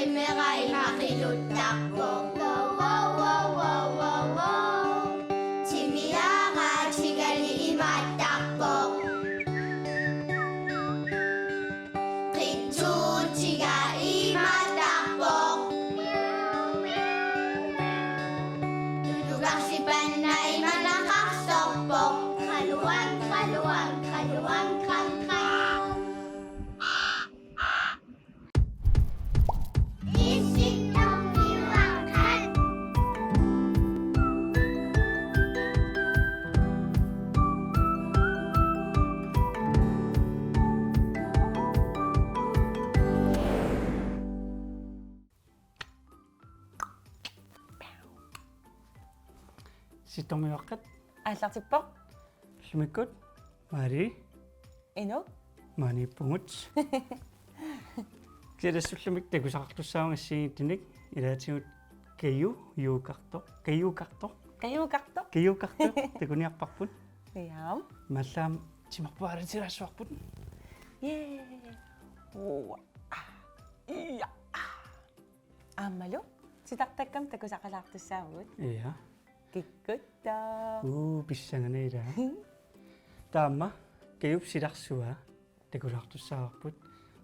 Qimmeqa imaqiluttaqpo Timiaqa tigali imattaqpo Qittuutiga imattaqpo Tutuqarsipanna imanaqarsorpo Qaluan qam qam Sittomiuaqqat ааллартиппоқ llumikut Mari ину maaniippungut kilassullumik takusaqartussaungassigiittinik ilaatigut kayuukarto takuniarparput яам маллаам timarpuaritilaassuarput е уа я аммалу ситартаккам такусақалаартуссаагут iya киккутта pissanganeila taamma kayup silarsua takulaartussaaarput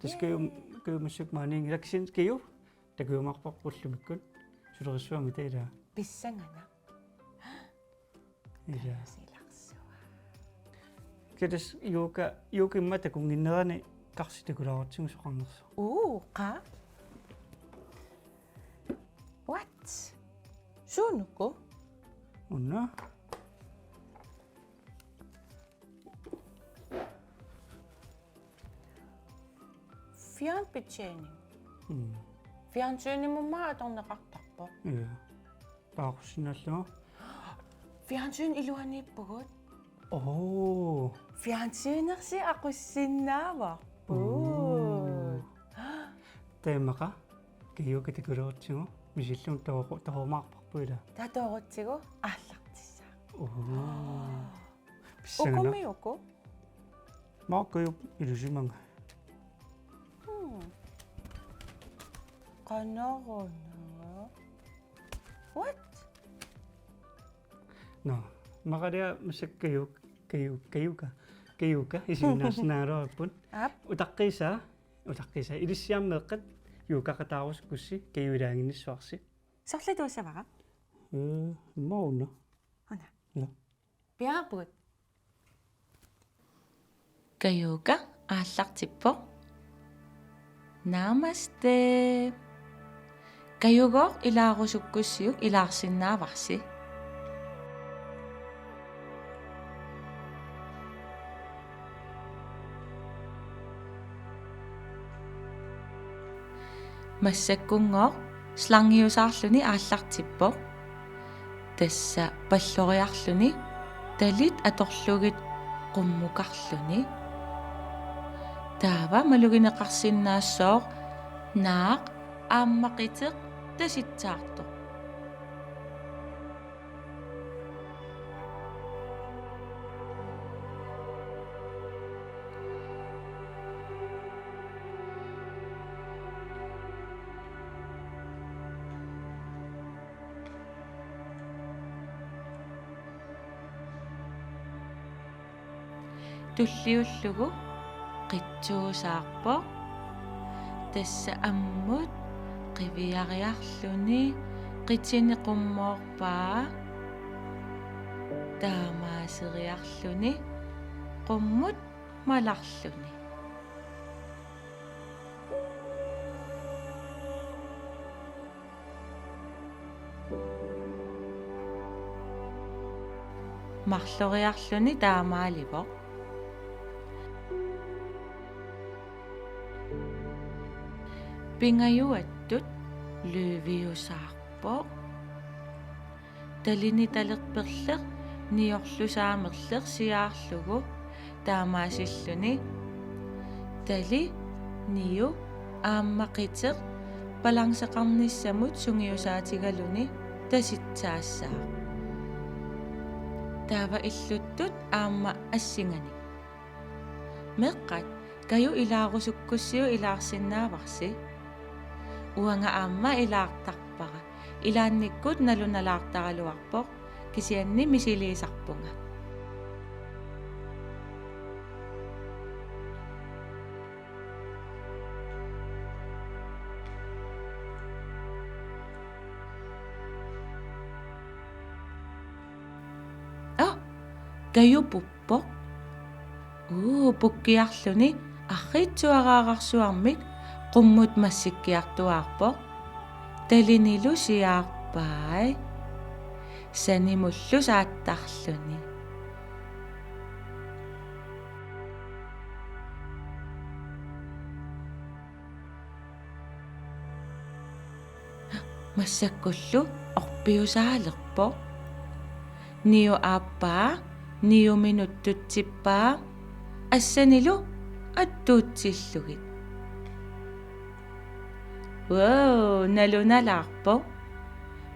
taskayumussuk maaniingilaksin kayu takuumarparpullumikkut sulerissuami taila писсангана iya силарсуа kilas yuukimma takunginnerani qarsi takulaarutigu soqarnersu qa what шунуку unna fjernbetjening fjernsynemummaa atorneqartarpo iya paaqussinallama fjernsyn iluaniippugut oo fjernsynersi aqussinnaavарпу taimmaqa kayuuka takulaarutigu misillum tahumaarparpuila татоорутсигу ааллартиссаа oo pissangana окумиуку maaqayup ilusimanga канаруна what no maqalia kayuka isinnaarsinaaruarput ап utaqqisa ilissiammeeqqat yuukaqataaruskussi kayuilaaginnissuarsi сорлитуусавара mauna она ja пиарпут каюка ааллартиппо намасте каюгоо илаарусуккуссиук илаарсиннааварси массаккунгоо слангиусаарлүни ааллартиппо тасса паллориарлүни талит аторлугит qummukarluni taava malugинеқарсиннаассоо наақ ааммақитеқ таситсаарто туллиуллугу qitsuusaarpo тасса аммут qivиариарлүни qitiniqummoorpaa таамаасериарлүни qummut маларлүни марлориарлүни таамааливо пингаюаттут лүвиусаарпо талини талерперлеқ ниорлусаамерлеқ сиаарлугу таамаасиллүни тали ниу ааммақитеқ балансеқарниссамут сунгиусаатигалуни таситсаассаа таава иллуттут аама ассингани меққат каю илаарусуккуссиу илаарсиннааварси uanga amma ilaartarpara ilaannikkut nalunalaartaraluarpoq kisianni misiliisarpunga kayupuppoq pukkiarluni arriitsuaraaqarsuarmik qummut massikkiartuaarpoq talinilu siaarpai sanimullu saattarluni massakkullu orpiusaalerpoq niu aappaa niu minuttutsippaa assanilu attuutsillugit wow nalunalaarpoq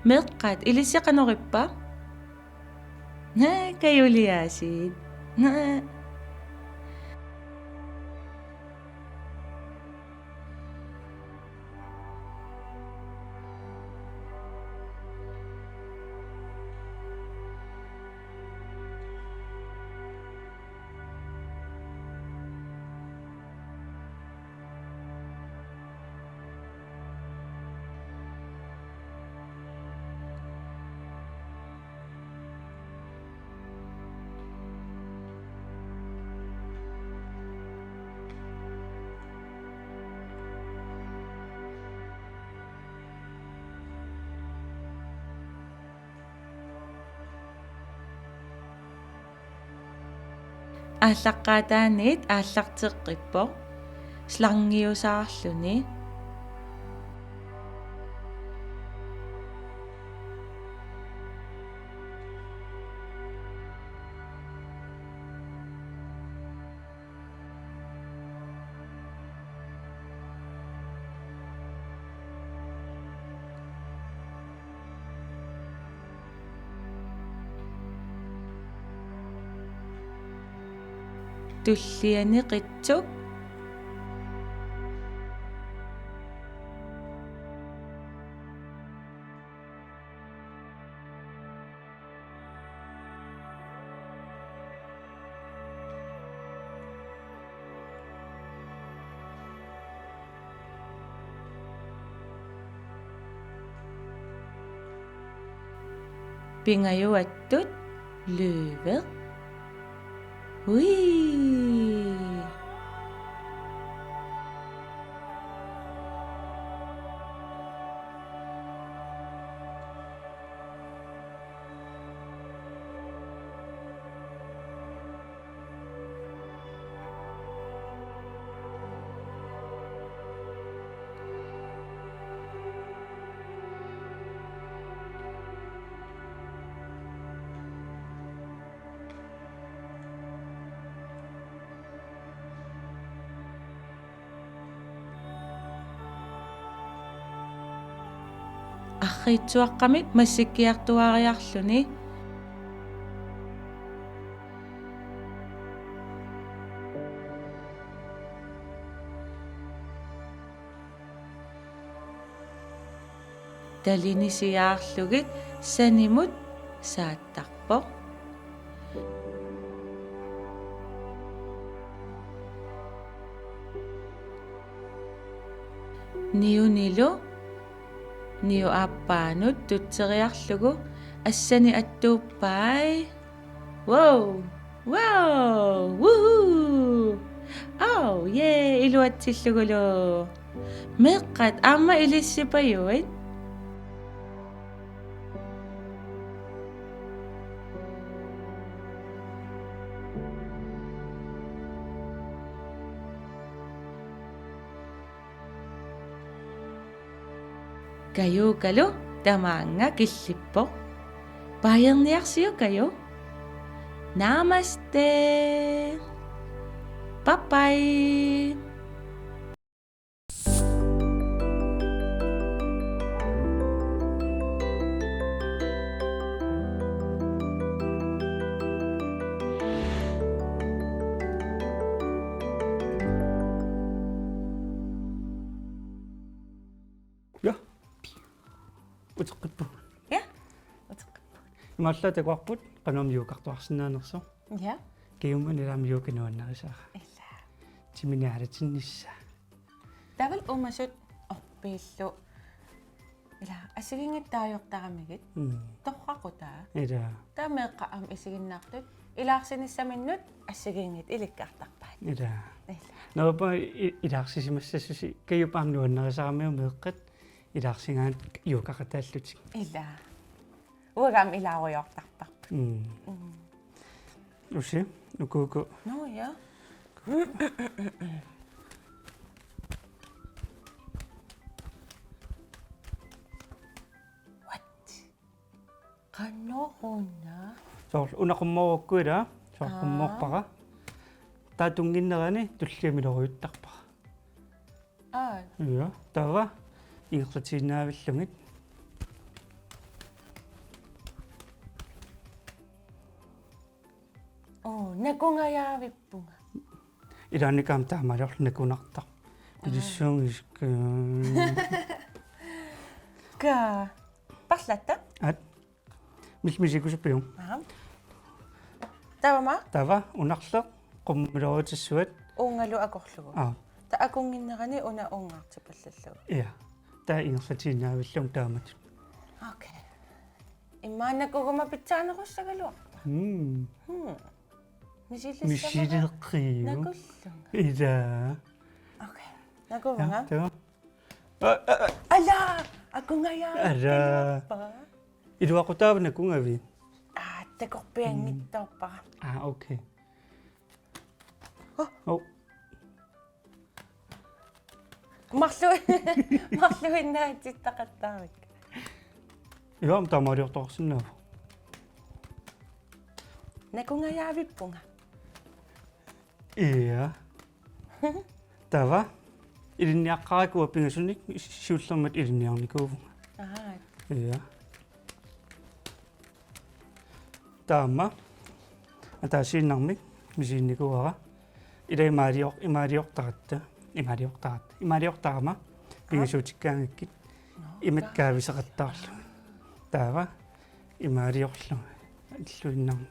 meqqat ilissiqanorippa kayuliaasiit ааллаққаатааниит ааллартеққиппоқ сларнгиусаарлүни туллиани қитсук пингаюаттут løve ui арриитсуаққамик массиккиартуариарлүни талинисиаарлугит санимут сааттарпоқ ниунилу niu aappaanut tutseriarlugu assani attuuppai wow woohoo oh yeah iluatsillugulu meqqat aamma ilissipayuit kayukalu tamaanga killippoq paayerniarsiukayu namaste bye bye утеққиппу Ja. Utaq. имааллаа такуарпут qanum юукартуарсинааnerso Ja. киумман илаами юукинуаннерисаа Illa. тиминиаалатиннисса Taval umasut orpiillu. Ila asigingittaajortaramigit. Torraqutaa. ида Taameeqqa am isiginnaartut. Ilaarsinissaminnut ассигингит иликкаартарпаат. ида Illa. нопа илаарсисимассассуси каюпаамнуаннерисарамиу меэққат илаарсингаат юукақатааллутик Illa. Uagam ilaaruyortarparp. уси нукуку No ja. What? Qannoqunna. соор унақумморуккуила соорпумморпара таатунгиннерани туллиамилоруйуттарпара Ah, иа тава ингертииннаавиллугит oh, nakungayavippunga. илааникаам таамалерлунакунартар пилиссуунгиск Ka. Parlatta? ат мисмисикусуппиум Ah. Tawama? тава унарлеқ qummilorutissuat Ungalu akorlugu. Ta akunginnerani una ungaartipallallugu. иа таа ингертииннаавиллун таамат Okay. Immaanakuguma pitsaanеруссагалуа. Мисиллиссамага. мисилеққиу Nakullunga. ида Okay. Nakuvanga. тава Ala! Akungaya. ара илуақутаавна кунгави Ah, takorpiangittorpara. окей Marluinnaatittaqattaarik. иам таамариорторсинаа Nakungayavippunga. иа тава илинниаққаракуа пингасуник сиуллермат илинниарникууву Ah, иа таама атаасииннармик мисиинникуара имаалиортарама пингасуутиккаангаккит имаккаависеқаттаарлу таава имаалиорлу аллуиннарми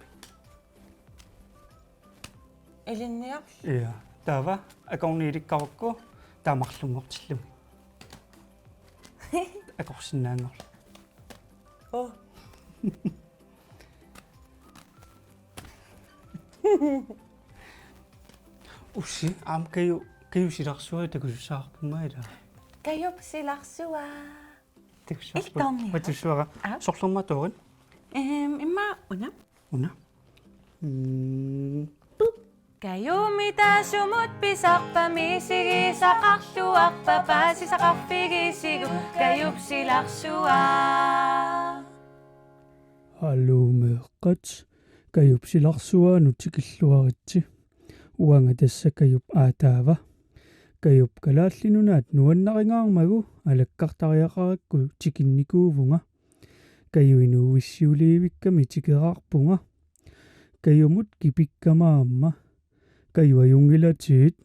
ilinniarl. иа таава акорнииликкарукку таамарлунгортиллуми акорсинаангорл Oh. усси аам каюсиларсуа такусусаарпумаила Kajupsilarsua. такусаарпу Илтарниара. патуссуара сорлумматуурин Imma una. уна Kayumita sumut pisarpamisigisaqarluarpa paasisaqarfigisigu kayupsilarsua. аллуумеэккат каюпсиларсуаану тикиллуаритси уанга тассакаюп аатаава каюп калааллинунаат нуаннаринаармагу алаккартариақаракку тикинникуувунга каюинууиссиулиивикками тикераарпунга каюмут кипиккамаамма каюаюнгилатиит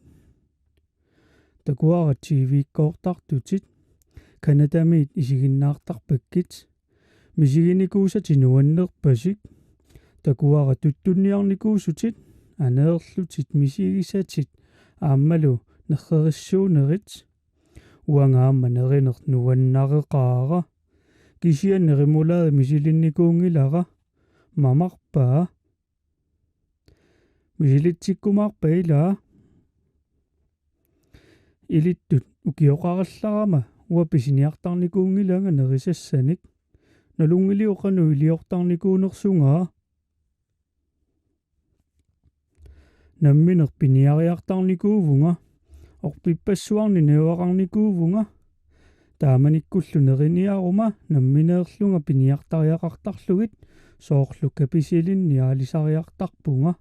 такуара тивиккоортартутит канадамиит исигиннаартарпаккит мисигиникуусати нуаннерпасик такуара туттунниарникуусутит анеерлутит мисигисатит ааммалу неррериссуунерит уангаамма неринер нуаннареqaара кисианнеримулаа мисилинникуунгилара мамарпаа мисилитсиккумаарпаилаа илиттут укиоqarallарама уаписиниартарникуунгилага нерисассаник налунгилиоqanu илиортарникуунерсунгаа намминер пиниариартарникуувунга орпиппассуарни неуақарникуувунга тааманиккуллу нериниарума намминеерлунга пиниартариақартарлугит соорлу каписилинниаалисариартарпунга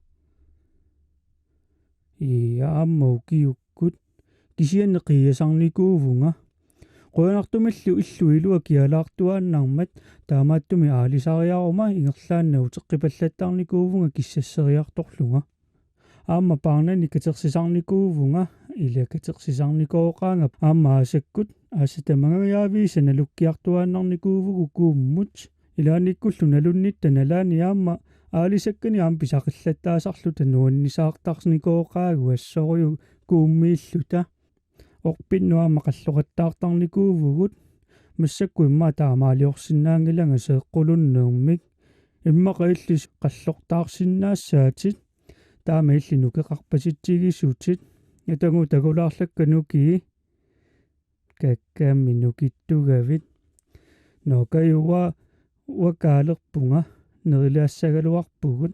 иааммау киуккут кисианнеқиасарникуувунга қуянартумиллу иллу илуа киалаартуааннармат таамааттуми аалисариарума ингерлааннау теққипаллаттарникуувунга киссассериарторлунга аама паарнани катерсисарникуувунга ила катерсисарникооqaanga аама асаккут аасата магаяавиисана луккиартуааннарникууvugu kuummut илааниккуллу налуннитта налаани аама аалисаккани аам писақиллаттаасарлу тануаннисаартарсникооqaagu ассориу kuummiilluta орпиннуаама қаллоқаттаартарникууvugut массакку имма таамаалиорсинаангилага сеэққулуннеэрмик иммақаиллис қаллортаарсиннаассаатит таама иллину кеқарпаситсигисуутит ятагу тагулаарлаккануки каккаамминукиттугавит нокаюа уакаалерпунга нерилаассагалуарпугут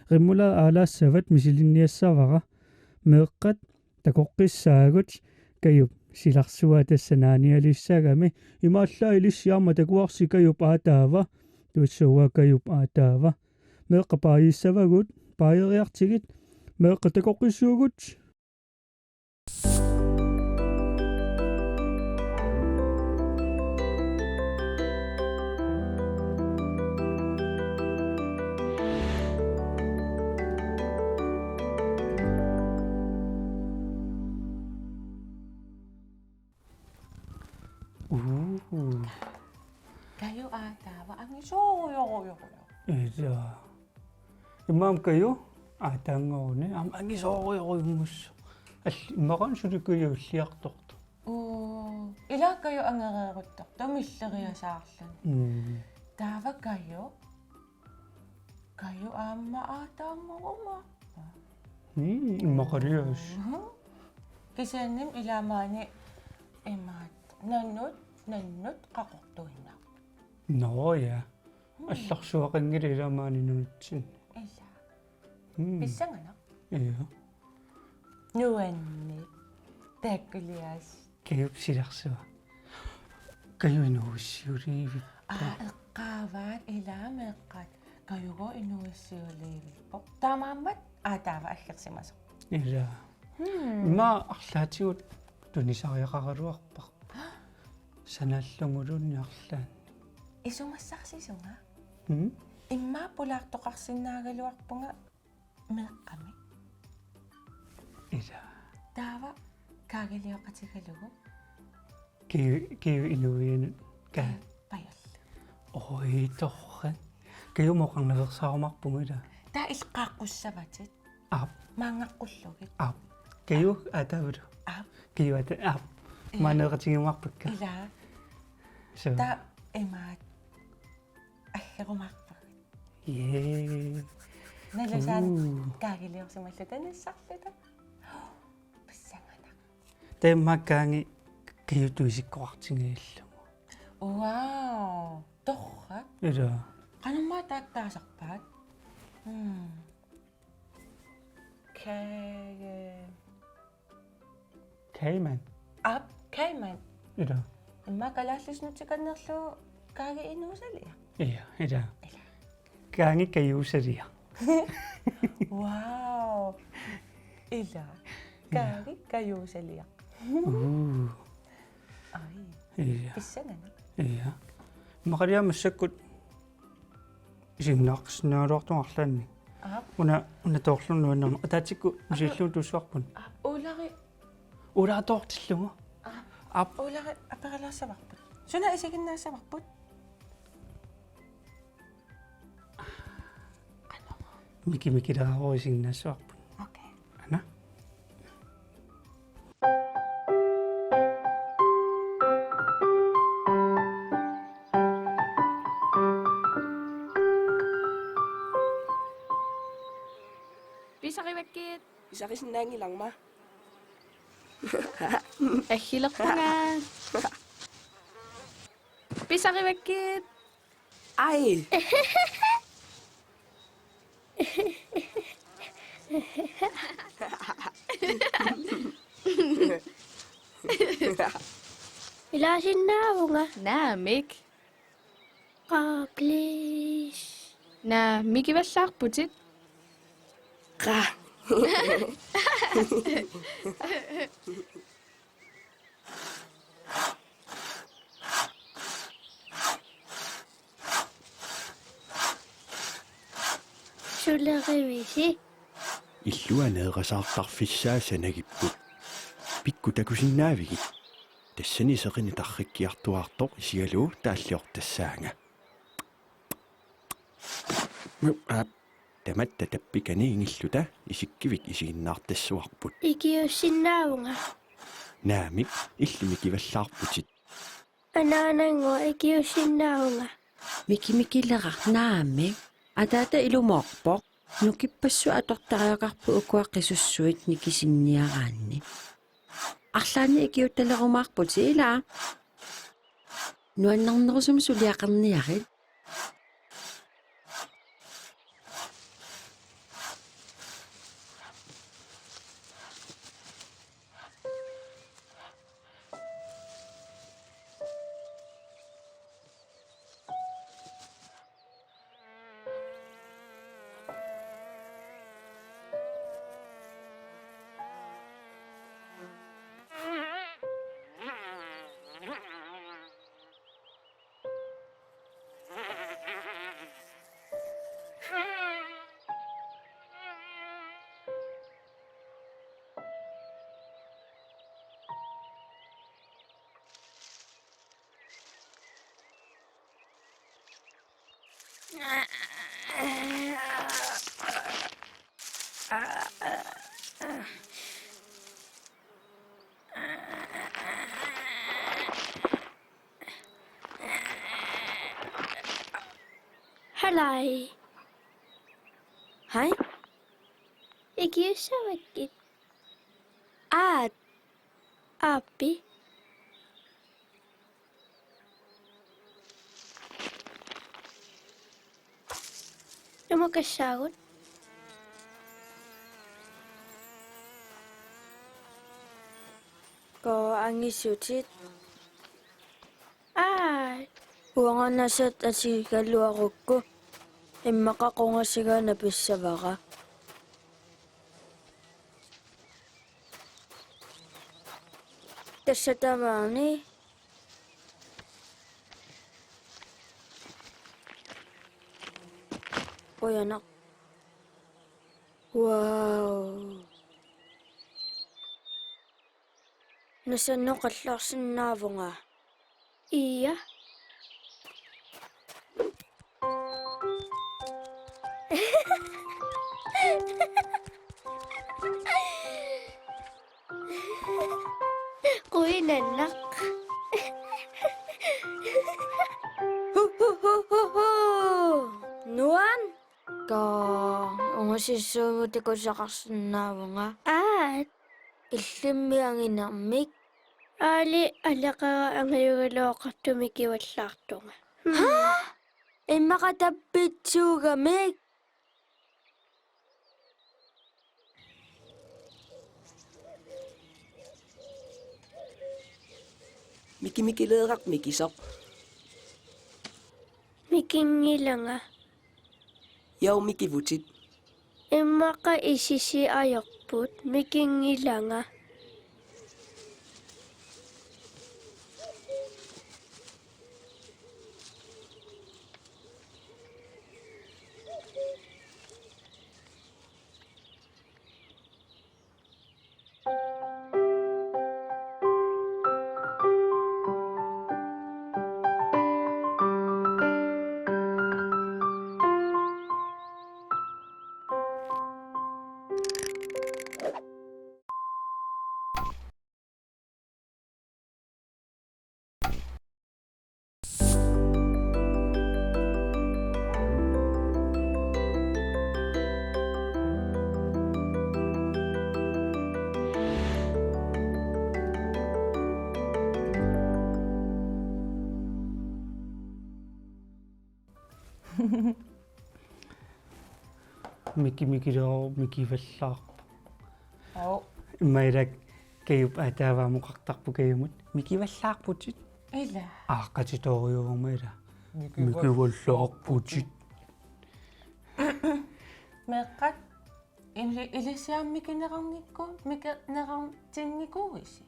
риммула аалаассават мисилинниассавара меэққат такоққиссаагут каюп силарсуа тассанааниалиссагами имааллаа илиссиарма такуарси каюп аатаава туссуа каюп аатаава меэққа пааиссавагут пааериартигит меэққа такоққиссуугут Kayo atawa ang isoyo. 에자 имаам каю аатаангоруни аам ангисоориоруйуммуссу алли иммақан суликуйууллиарторто Ila kayo ang ngararuttok. Tamilleriasaarlan. Tava kayo? Kayo ang maatamoruma. иммақалиас Kisanim ilamani emat nannut qaqortuinna. ноя алларсуақангили иламаани нунутсин Ila. Pissangana. иа Nuanni. Takulias. кеюпсиларсуа каюинууссиулиивит Eqqaavaat ilaameqqat kayugo inuussiuliivippo. Taamaammat aataava аллерсимасо. иа ма арлаатигут тунисариақаралуарпақ санааллугулунни арлаан Isumassarsisunga. Imma pulaartoqarsinnaaгаluarpunga meeqqami. иа Taava kaagilioqatigalugu кею инуианут ка payallu. оиторра кеюмоқарнерсаарумарпугу ила Ta ilqaaqqusavatit ап maangaqqulluгит. ап кею атавулу Aap кею ата ап манеқатигимарпакка ila so ta emaat аллерумаарпагит. е Nalasaan kaagiliorsimallutanissarluta. Pissangana. теммаккаанги кею туисиккоартингииллугу Wow. Torra. ила Qanummaa taaktaasarpaat. кайман Ap kaiman. ила Imma kalaallusnutikannerlu kaagi inuusalia. иа ила каанги каюусалиа Wow. Ila. Kaagi kayuusalia. Ai. иа Pissangana. иа мақалиамассаккут исигнаақснааруартуарлаанни Ap уна тоорлуннуаннерма атаатикку мисиллуу туссуарпун ulari. улаатортиллугу ап Ulari aperalaassavarput. Suna isiginnaassavarput. микилаарорисигнаассуарпун Okay. ана Pisakivakit. Isakisinnaangilangma. Ahilakpangan. Pisakivakit. Ai! Ilasin na ako nga. Na, Mick. Please. Na, Mickey var sakputit. Ka! Sulerivisi. Illuaneeqasaartarfissaassanagippu pikku takusinnaavigit тассани сеқини тарриккиартуартоқ исигалуу тааллиортассаанга таматта таппикани ингиллута исиккивик исигиннаартассуарпут Ikiusinnaavunga. наамик иллими киваллаарпутит Anaanangua ikiusinnaavunga. Mikimikilera naami ataata ilumorpoq nukippassua atortariaqarpu ukuaqqisussuit nikisinniaraanni арлаани икиутталерумаарпут ила нуаннарнерусум сулиақарниарит Halai. hai Ikiusavakkit. aat Appi. Namakassagut. ko angisutit Aat. uanganasat asigaluarukku иммақақунгасигаана писсавара тассатаваани ояна вау насанноқаллаарсинаавунга Iya. Kuinanak. Nuan ka ungасиссуумутикусақарсинаавунга Aat. илламмиангинармик Ali alaqara angayugalooqartumi kiwallaartunga. иммақатаппитсуугамик Mikimikileeraq mikisoq. Mikingilanga. Yau mikivutit. Immaqa isisi ayorput mikingilanga. Mikimikilero mikivallаарpa Oo. иммаилак каюп атааваамоқартарпу каюмут микиваллаарпутит Ила. аақкатиториувамаила микиваллаарпутит Meqqat илисиаммикинеқарникку микинеқартинникууиси.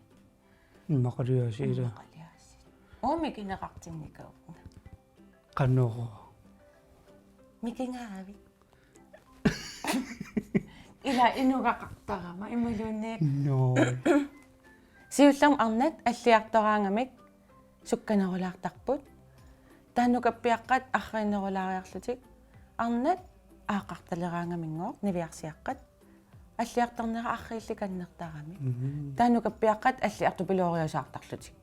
иммақалиасиила Qaliasi. Oomikинеқартинникуунга. qannoqo Mikingaavi. Ila inugaqartarama imalunni no Siullum arnat аллиартораангамик сукканерулаартарпут. Таанукаппиаққат арринерулаариарлутик. Арнат аақарталераангамингоо нивиарсиаққат. Аллиарторнера аррилликаннертарами. Таанукаппиаққат аллиартупилоориусаартарлутик.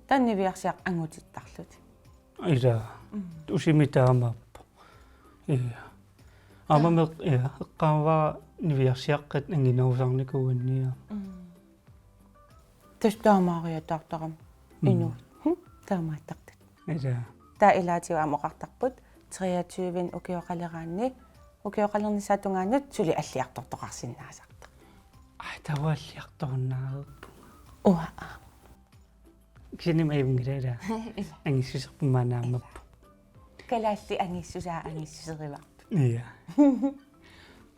Таннивиарсиақ ангутиттарлут. Ила усимитаамааппо. Амамеқ эққаава нивиарсиаққат ангинерусарникуанниа. Тустаамаариатаартарам ину. Таамааттартат. Ила Таа илаатиуа амоқартарпут 23-ин укиоқалераанни укиоқалернисаатунгаанут сули аллиартортоқарсинаасарта. тавааллиарторнааруппу. Уа. кисинимаивнгилала ангиссисерпумаанааммаппу. Калаалли ангиссусериварпу. Ия.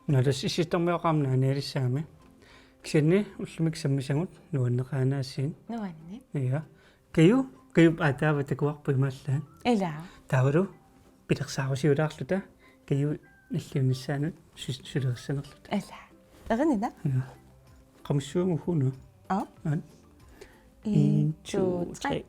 Налассиситормеоқарна аналиссаами. Кисинни уллумик саммисагут нуаннеқаанаасиин. Нуанни. Ия. Каю атаава такуарпу имааллаан. Ила. Тавару питерсаарусиулаарлута каю наллиунissaanут сулерissанерлута. Ила. Эринина. Qamsuungu hunu. А. 1 2 3.